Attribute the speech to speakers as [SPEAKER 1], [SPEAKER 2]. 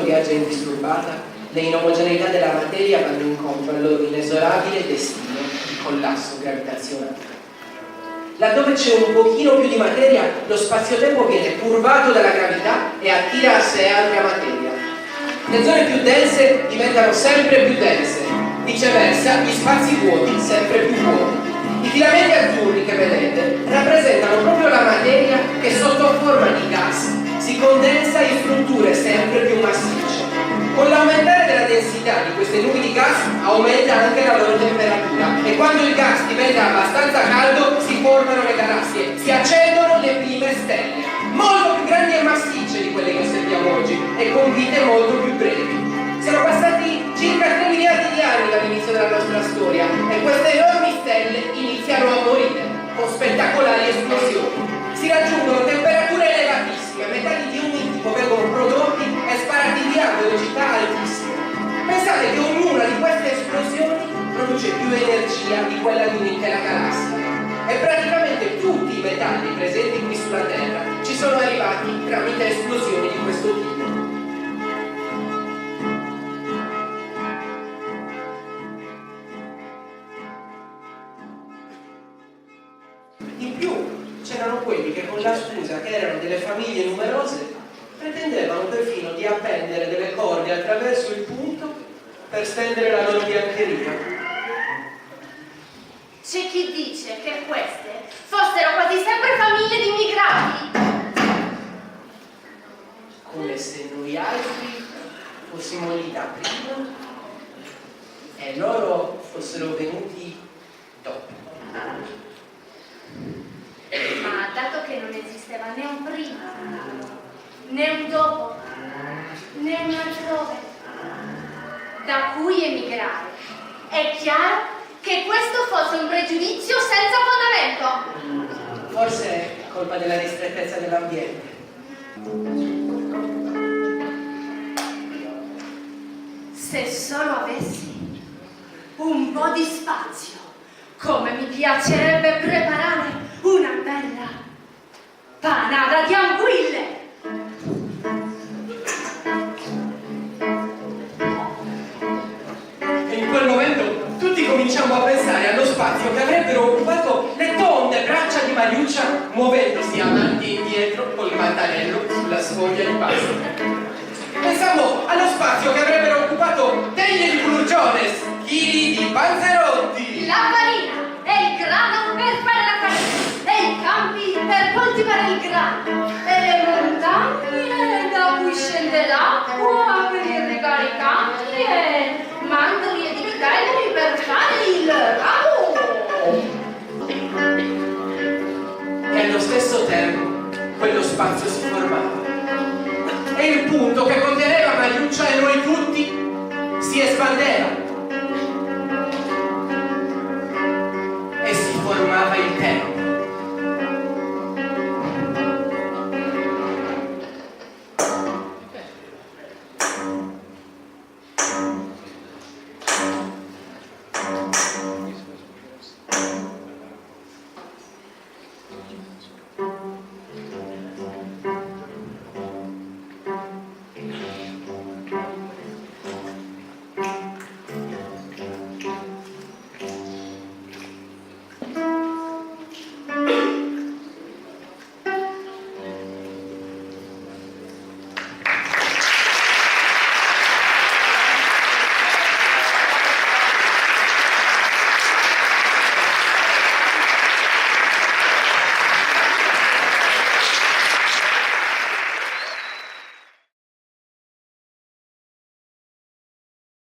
[SPEAKER 1] viaggia indisturbata, le inomogeneità della materia vanno incontro al loro inesorabile destino di collasso gravitazionale. Laddove c'è un pochino più di materia, lo spazio-tempo viene curvato dalla gravità e attira a sé altra materia. Le zone più dense diventano sempre più dense, viceversa gli spazi vuoti sempre più vuoti. I filamenti azzurri che vedete rappresentano proprio la materia che sotto forma di gas si condensa in strutture sempre più massicce. Con l'aumentare della densità di queste nubi di gas aumenta anche la loro temperatura e quando il gas diventa abbastanza caldo si formano le galassie, si accendono le prime stelle, molto più grandi e massicce di quelle che osserviamo oggi e con vite molto più brevi. Sono passati circa 3 miliardi di anni dall'inizio della nostra storia e queste enormi stelle iniziano a morire con spettacolari esplosioni. Si raggiungono temperature elevatissime, metalli di ogni tipo vengono prodotti e sparati via a velocità altissime. Pensate che ognuna di queste esplosioni produce più energia di quella di un'intera galassia. E praticamente tutti i metalli presenti qui sulla Terra ci sono arrivati tramite esplosioni di questo tipo. In più, c'erano quelli che con la scusa che erano delle famiglie numerose pretendevano perfino di appendere delle corde attraverso il punto per stendere la loro biancheria.
[SPEAKER 2] C'è chi dice che queste fossero quasi sempre famiglie di immigrati.
[SPEAKER 1] Come se noi altri fossimo lì da prima e loro fossero venuti dopo.
[SPEAKER 2] Ma dato che non esisteva né un prima, né un dopo, né un altrove da cui emigrare, è chiaro che questo fosse un pregiudizio senza fondamento.
[SPEAKER 1] Forse è colpa della ristrettezza dell'ambiente.
[SPEAKER 2] Se solo avessi un po' di spazio, come mi piacerebbe preparare una bella panada di anguille.
[SPEAKER 1] E in quel momento tutti cominciamo a pensare allo spazio che avrebbero occupato le tonde braccia di Mariuccia muovendosi avanti e indietro col mattarello sulla sfoglia di pasta. Pensiamo allo spazio che avrebbero occupato teglie di Plurgiones, chili di panzerotti,
[SPEAKER 2] La farina e il grano per fare la farina e i campi per coltivare il grano e le montagne da cui scende l'acqua per irrigare i campi e mandorli e vitelli per fare il ramo.
[SPEAKER 1] e allo stesso tempo quello spazio